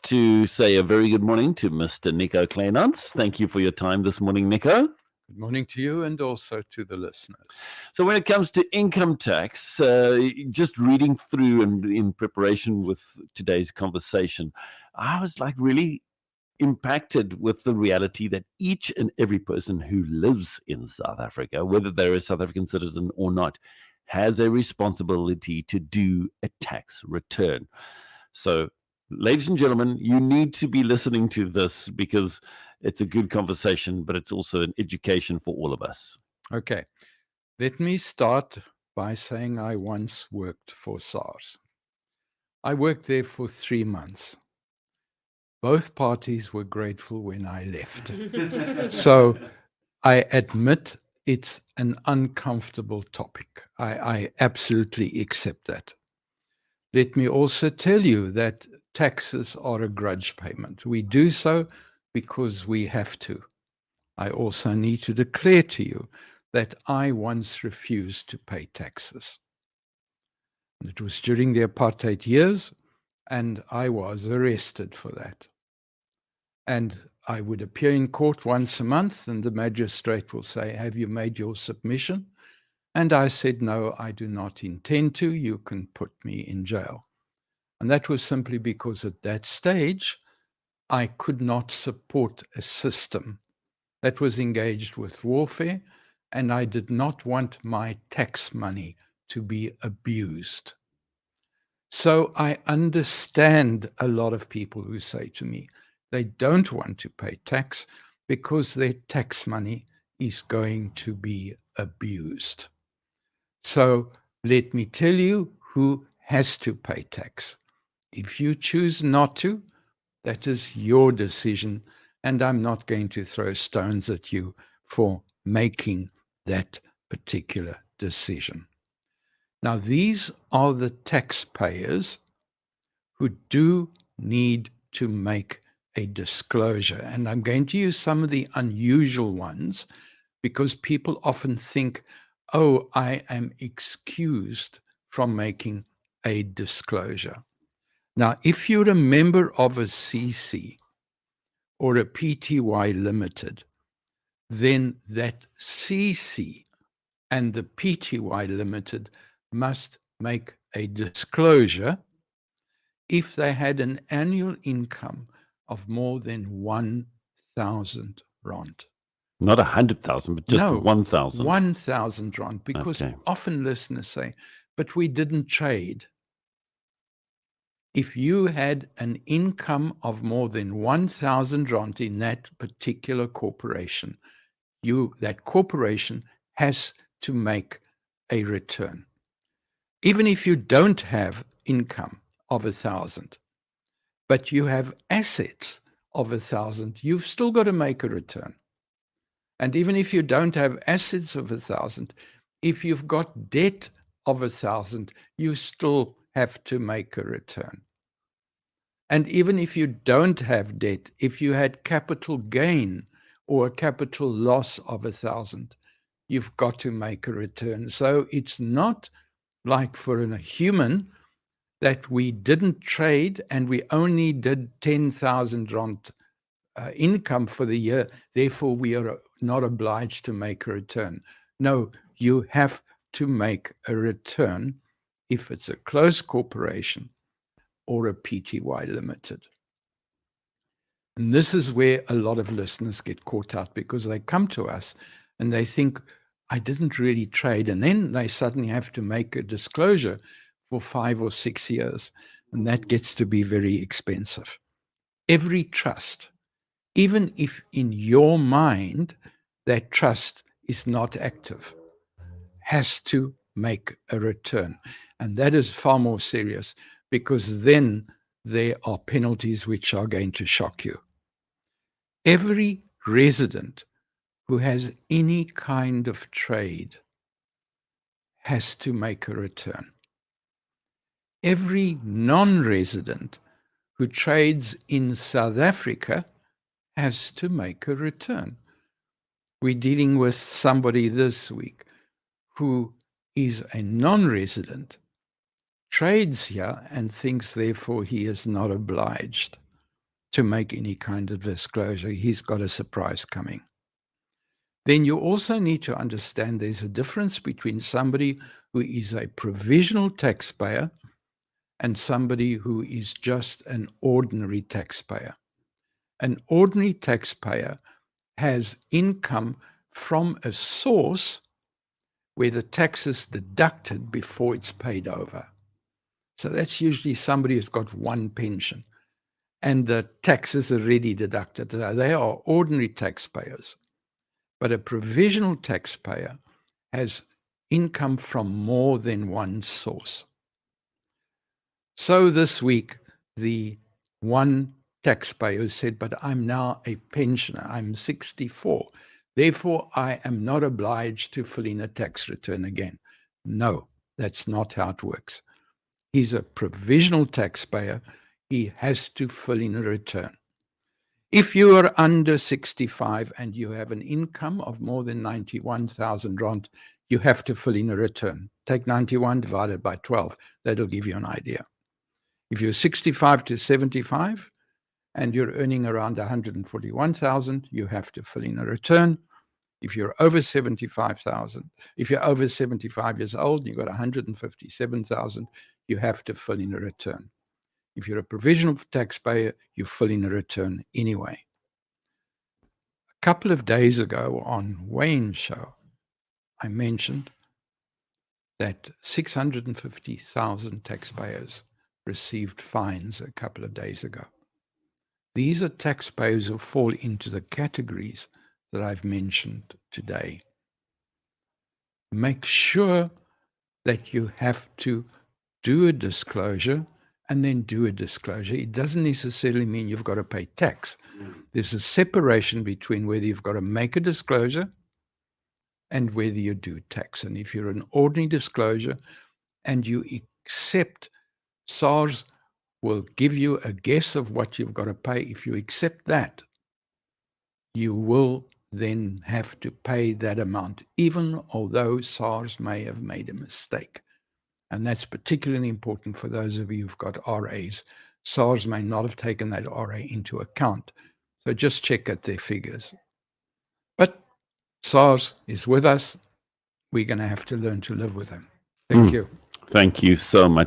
to say a very good morning to Mr. Nico Kleynhans. Thank you for your time this morning, Nico. Good morning to you and also to the listeners. So when it comes to income tax, just reading through and in preparation with today's conversation, I was like really impacted with the reality that each and every person who lives in South Africa, whether they're a South African citizen or not, has a responsibility to do a tax return. So, ladies and gentlemen, you need to be listening to this because it's a good conversation, but it's also an education for all of us. Okay, let me start by saying I once worked for SARS. I worked there for 3 months. Both parties were grateful when I left. So I admit it's an uncomfortable topic. I absolutely accept that. Let me also tell you that taxes are a grudge payment. We do so because we have to. I also need to declare to you that I once refused to pay taxes. And it was during the apartheid years, and I was arrested for that. And I would appear in court once a month, and the magistrate will say, "Have you made your submission?" And I said, "No, I do not intend to. You can put me in jail." And that was simply because at that stage, I could not support a system that was engaged with warfare, and I did not want my tax money to be abused. So I understand a lot of people who say to me they don't want to pay tax because their tax money is going to be abused. So let me tell you who has to pay tax. If you choose not to, that is your decision, and I'm not going to throw stones at you for making that particular decision. Now, these are the taxpayers who do need to make a disclosure, and I'm going to use some of the unusual ones because people often think, oh, I am excused from making a disclosure. Now, if you're a member of a CC or a PTY Limited, then that CC and the PTY Limited must make a disclosure if they had an annual income of more than 1,000 rand. Not 100,000, but just 1,000. 1,000 rand, because Okay. often listeners say, but we didn't trade. If you had an income of more than 1,000 rand in that particular corporation, that corporation has to make a return. Even if you don't have income of 1,000, but you have assets of 1,000, you've still got to make a return. And even if you don't have assets of 1,000, if you've got debt of 1,000, you still have to make a return. And even if you don't have debt, if you had capital gain or a capital loss of 1,000, you've got to make a return. So it's not like for a human that we didn't trade and we only did 10,000 rand income for the year, therefore we are not obliged to make a return. No, you have to make a return if it's a closed corporation or a PTY Limited. And this is where a lot of listeners get caught out because they come to us and they think, I didn't really trade. And then they suddenly have to make a disclosure for 5 or 6 years. And that gets to be very expensive. Every trust, even if in your mind that trust is not active, has to make a return. And that is far more serious because then there are penalties which are going to shock you. Every resident who has any kind of trade has to make a return. Every non-resident who trades in South Africa has to make a return. We're dealing with somebody this week who is a non-resident, trades here and thinks therefore he is not obliged. to make any kind of disclosure. He's got a surprise coming. Then you also need to understand there's a difference between somebody who is a provisional taxpayer and somebody who is just an ordinary taxpayer. An ordinary taxpayer has income from a source where the tax is deducted before it's paid over. So that's usually somebody who's got one pension and the tax is already deducted. They are ordinary taxpayers. But a provisional taxpayer has income from more than one source. So this week, the one taxpayer said, but I'm now a pensioner, I'm 64. Therefore, I am not obliged to fill in a tax return again. No, that's not how it works. He's a provisional taxpayer. He has to fill in a return. If you are under 65 and you have an income of more than 91,000 rand, you have to fill in a return. Take 91 divided by 12. That'll give you an idea. If you're 65 to 75 and you're earning around 141,000, you have to fill in a return. If you're over 75,000, if you're over 75 years old, you've got 157,000, you have to fill in a return. If you're a provisional taxpayer, you fill in a return anyway. A couple of days ago on Wayne's show, I mentioned that 650,000 taxpayers received fines a couple of days ago. These are taxpayers who fall into the categories that I've mentioned today. Make sure that you have to do a disclosure and then do a disclosure. It doesn't necessarily mean you've got to pay tax. There's a separation between whether you've got to make a disclosure and whether you do tax. And if you're an ordinary disclosure and you accept, SARS will give you a guess of what you've got to pay. If you accept that, you will then have to pay that amount, even although SARS may have made a mistake. And that's particularly important for those of you who've got RAs. SARS may not have taken that RA into account. So just check at their figures. But SARS is with us. We're going to have to learn to live with them. Thank you. Thank you so much.